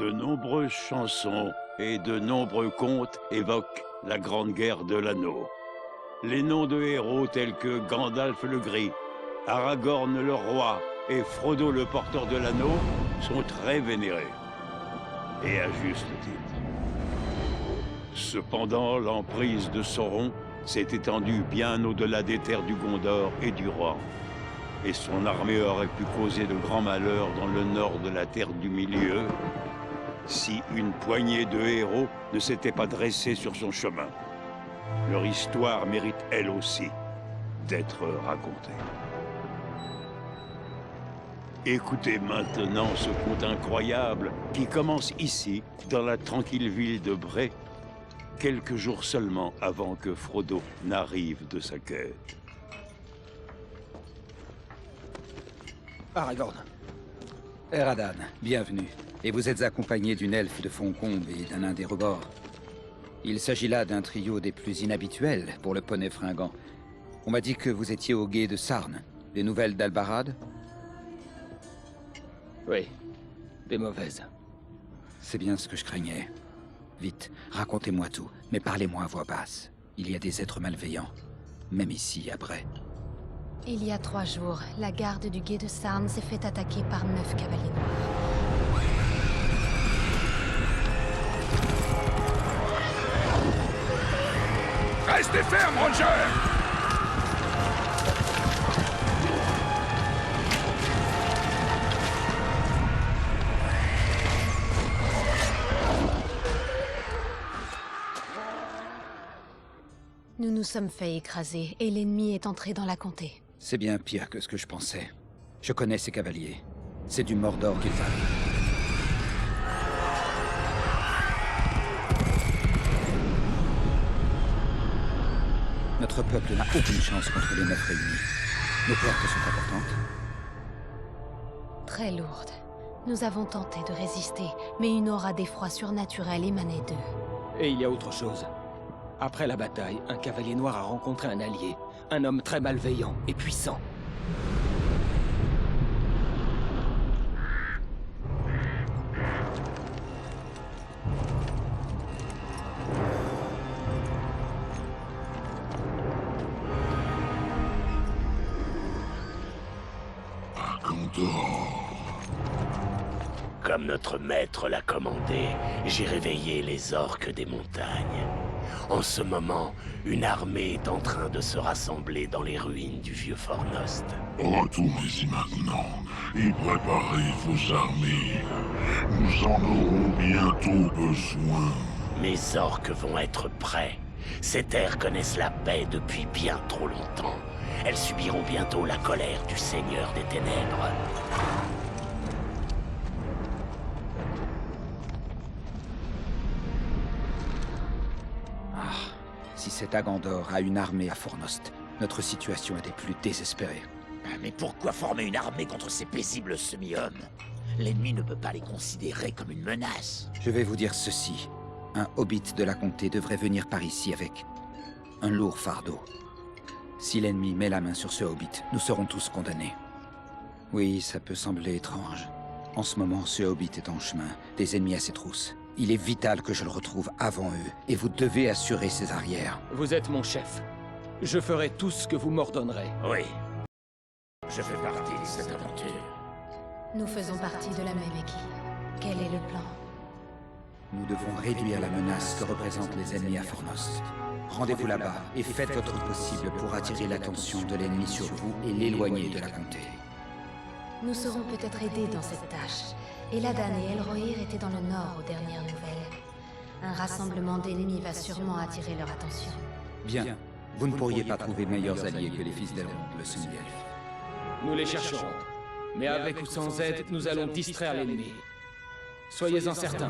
De nombreuses chansons et de nombreux contes évoquent la Grande Guerre de l'Anneau. Les noms de héros tels que Gandalf le Gris, Aragorn le Roi et Frodo le Porteur de l'Anneau sont très vénérés. Et à juste titre. Cependant, l'emprise de Sauron s'est étendue bien au-delà des terres du Gondor et du Roi. Et son armée aurait pu causer de grands malheurs dans le nord de la Terre du Milieu si une poignée de héros ne s'était pas dressée sur son chemin. Leur histoire mérite elle aussi d'être racontée. Écoutez maintenant ce conte incroyable qui commence ici, dans la tranquille ville de Bré, quelques jours seulement avant que Frodo n'arrive de sa quête. Aragorn. Eradan, bienvenue. Et vous êtes accompagné d'une elfe de Foncombe et d'un nain des rebords. Il s'agit là d'un trio des plus inhabituels pour le poney fringant. On m'a dit que vous étiez au gué de Sarn. Des nouvelles d'Albarad? Oui, des mauvaises. C'est bien ce que je craignais. Vite, racontez-moi tout, mais parlez-moi à voix basse. Il y a des êtres malveillants, même ici, à Bray. Il y a 3 jours, la garde du gué de Sarn s'est fait attaquer par 9 cavaliers noirs. Restez ferme, Ranger! Nous nous sommes fait écraser et l'ennemi est entré dans la comté. C'est bien pire que ce que je pensais. Je connais ces cavaliers. C'est du Mordor qu'ils arrivent. Notre peuple n'a aucune chance contre les 9 réunis. Nos pertes sont importantes. Très lourde. Nous avons tenté de résister, mais une aura d'effroi surnaturel émanait d'eux. Et il y a autre chose. Après la bataille, un cavalier noir a rencontré un allié. Un homme très malveillant et puissant. Comme notre maître l'a commandé, j'ai réveillé les orques des montagnes. En ce moment, une armée est en train de se rassembler dans les ruines du vieux Fornost. Retournez-y maintenant et préparez vos armées. Nous en aurons bientôt besoin. Mes orques vont être prêts. Ces terres connaissent la paix depuis bien trop longtemps. Elles subiront bientôt la colère du Seigneur des Ténèbres. Si cet Agandor a une armée à Fornost, notre situation est des plus désespérées. Mais pourquoi former une armée contre ces paisibles semi-hommes? L'ennemi ne peut pas les considérer comme une menace. Je vais vous dire ceci. Un hobbit de la comté devrait venir par ici avec un lourd fardeau. Si l'ennemi met la main sur ce hobbit, nous serons tous condamnés. Oui, ça peut sembler étrange. En ce moment, ce hobbit est en chemin, des ennemis à ses trousses. Il est vital que je le retrouve avant eux, et vous devez assurer ses arrières. Vous êtes mon chef. Je ferai tout ce que vous m'ordonnerez. Oui. Je fais partie de cette aventure. Nous faisons partie de la même équipe. Quel est le plan? Nous devons réduire la menace que représentent les ennemis à Fornost. Rendez-vous là-bas et faites votre possible pour attirer l'attention de l'ennemi sur vous et l'éloigner de la comté. Nous serons peut-être aidés dans cette tâche. Eladan et Elrohir étaient dans le nord aux dernières nouvelles. Un rassemblement d'ennemis va sûrement attirer leur attention. Bien. Vous ne pourriez pas trouver meilleurs alliés que les fils d'Elrond, le semi-elfe. Nous les chercherons. Mais avec ou sans aide, nous allons distraire l'ennemi. Soyez-en certains.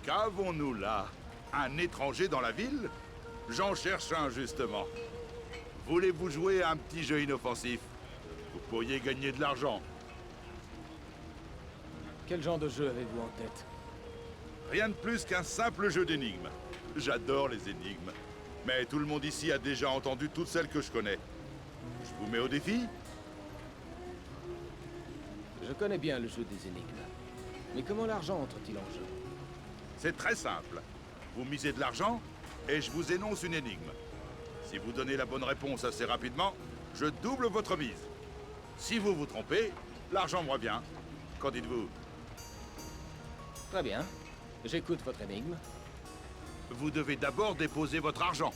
Qu'avons-nous là? Un étranger dans la ville? J'en cherche un, justement. Voulez-vous jouer à un petit jeu inoffensif? Vous pourriez gagner de l'argent. Quel genre de jeu avez-vous en tête? Rien de plus qu'un simple jeu d'énigmes. J'adore les énigmes. Mais tout le monde ici a déjà entendu toutes celles que je connais. Je vous mets au défi? Je connais bien le jeu des énigmes. Mais comment l'argent entre-t-il en jeu? C'est très simple. Vous misez de l'argent, et je vous énonce une énigme. Si vous donnez la bonne réponse assez rapidement, je double votre mise. Si vous vous trompez, l'argent me revient. Qu'en dites-vous? Très bien. J'écoute votre énigme. Vous devez d'abord déposer votre argent.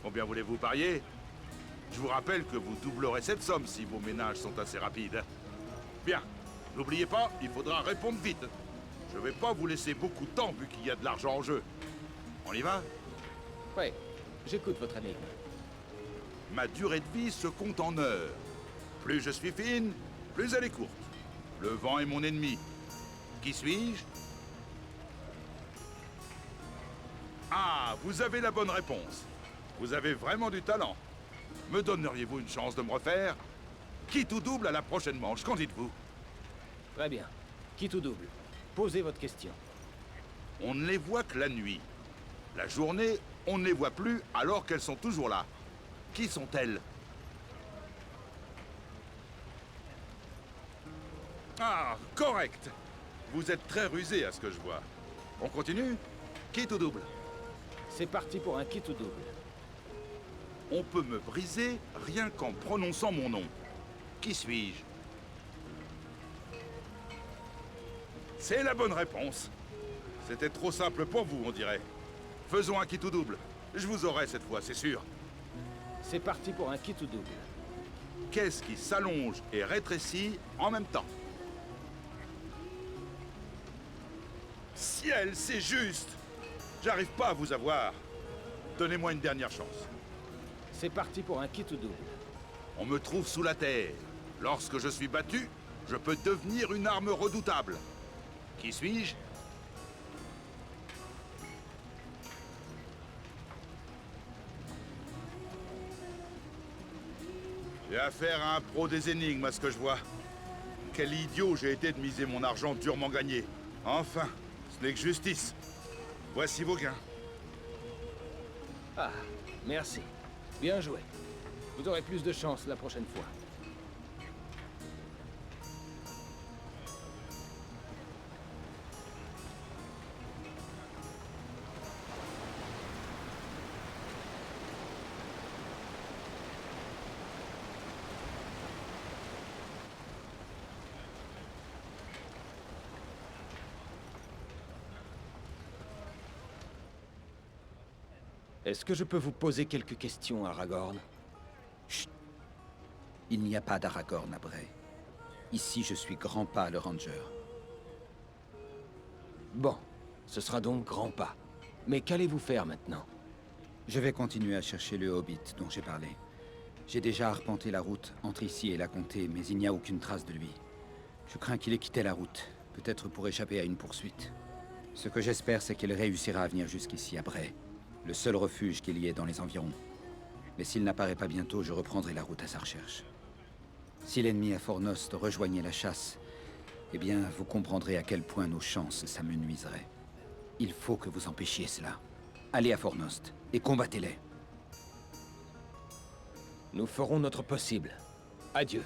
Combien voulez-vous parier? Je vous rappelle que vous doublerez cette somme si vos ménages sont assez rapides. Bien. N'oubliez pas, il faudra répondre vite. Je vais pas vous laisser beaucoup de temps vu qu'il y a de l'argent en jeu. On y va? Oui, j'écoute votre énigme. Ma durée de vie se compte en heures. Plus je suis fine, plus elle est courte. Le vent est mon ennemi. Qui suis-je? Ah, vous avez la bonne réponse. Vous avez vraiment du talent. Me donneriez-vous une chance de me refaire? Quitte ou double à la prochaine manche, qu'en dites-vous? Très bien. Quitte ou double. Posez votre question. On ne les voit que la nuit. La journée, on ne les voit plus alors qu'elles sont toujours là. Qui sont-elles? Ah, correct. Vous êtes très rusé à ce que je vois. On continue? Quitte ou double? C'est parti pour un quitte ou double. On peut me briser rien qu'en prononçant mon nom. Qui suis-je? C'est la bonne réponse. C'était trop simple pour vous, on dirait. Faisons un quitte ou double. Je vous aurai cette fois, c'est sûr. C'est parti pour un quitte ou double. Qu'est-ce qui s'allonge et rétrécit en même temps? Ciel, c'est juste! J'arrive pas à vous avoir. Donnez-moi une dernière chance. C'est parti pour un quitte ou double. On me trouve sous la terre. Lorsque je suis battu, je peux devenir une arme redoutable. Qui suis-je? J'ai affaire à un pro des énigmes, à ce que je vois. Quel idiot j'ai été de miser mon argent durement gagné. Enfin, ce n'est que justice. Voici vos gains. Ah, merci. Bien joué. Vous aurez plus de chance la prochaine fois. Est-ce que je peux vous poser quelques questions, Aragorn? Chut. Il n'y a pas d'Aragorn à Bray. Ici, je suis Grandpa le Ranger. Bon, ce sera donc Grandpa. Mais qu'allez-vous faire maintenant? Je vais continuer à chercher le Hobbit dont j'ai parlé. J'ai déjà arpenté la route entre ici et la comté, mais il n'y a aucune trace de lui. Je crains qu'il ait quitté la route, peut-être pour échapper à une poursuite. Ce que j'espère, c'est qu'il réussira à venir jusqu'ici, à Bray. Le seul refuge qu'il y ait dans les environs. Mais s'il n'apparaît pas bientôt, je reprendrai la route à sa recherche. Si l'ennemi à Fornost rejoignait la chasse, eh bien, vous comprendrez à quel point nos chances s'amenuiseraient. Il faut que vous empêchiez cela. Allez à Fornost et combattez-les. Nous ferons notre possible. Adieu.